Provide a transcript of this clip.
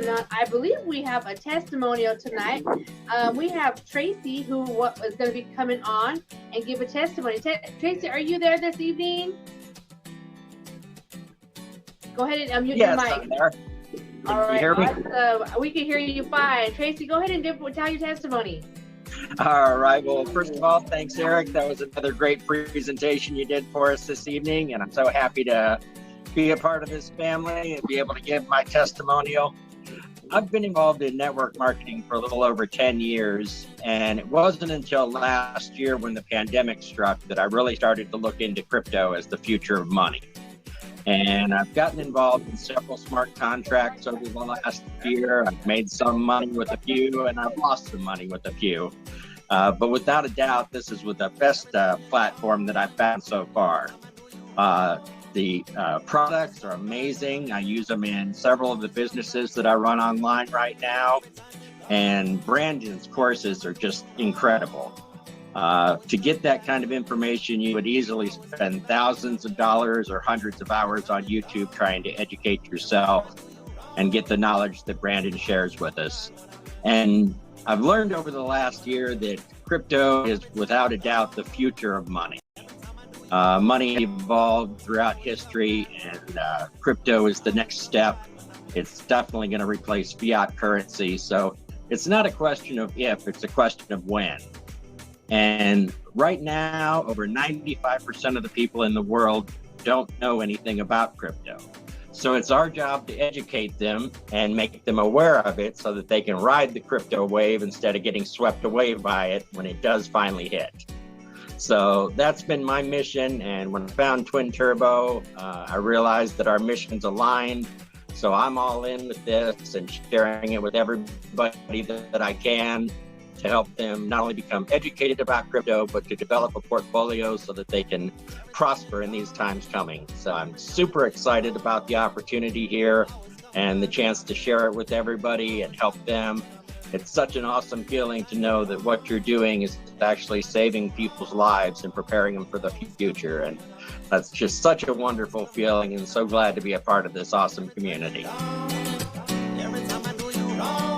coming on. I believe we have a testimonial tonight. We have Tracy, who is going to be coming on and give a testimony. Tracy, are you there this evening? Go ahead and unmute your mic. I'm there. All right, you hear me? We can hear you fine. Tracy, go ahead and tell your testimony. All right. Well, first of all, thanks, Eric. That was another great presentation you did for us this evening, and I'm so happy to be a part of this family and be able to give my testimonial. I've been involved in network marketing for a little over 10 years, and it wasn't until last year when the pandemic struck that I really started to look into crypto as the future of money. And I've gotten involved in several smart contracts over the last year. I've made some money with a few, and I've lost some money with a few. But without a doubt, this is the best platform that I've found so far. The products are amazing. I use them in several of the businesses that I run online right now. And Brandon's courses are just incredible. To get that kind of information, you would easily spend thousands of dollars or hundreds of hours on YouTube trying to educate yourself and get the knowledge that Brandon shares with us. And I've learned over the last year that crypto is without a doubt the future of money. Money evolved throughout history, and crypto is the next step. It's definitely going to replace fiat currency. So it's not a question of if, it's a question of when. And right now, over 95% of the people in the world don't know anything about crypto. So it's our job to educate them and make them aware of it so that they can ride the crypto wave instead of getting swept away by it when it does finally hit. So that's been my mission. And when I found Twin Turbo, I realized that our missions aligned. So I'm all in with this and sharing it with everybody that I can to help them not only become educated about crypto, but to develop a portfolio so that they can prosper in these times coming. So I'm super excited about the opportunity here and the chance to share it with everybody and help them. It's such an awesome feeling to know that what you're doing is actually saving people's lives and preparing them for the future. And that's just such a wonderful feeling, and so glad to be a part of this awesome community. Every time I do you wrong.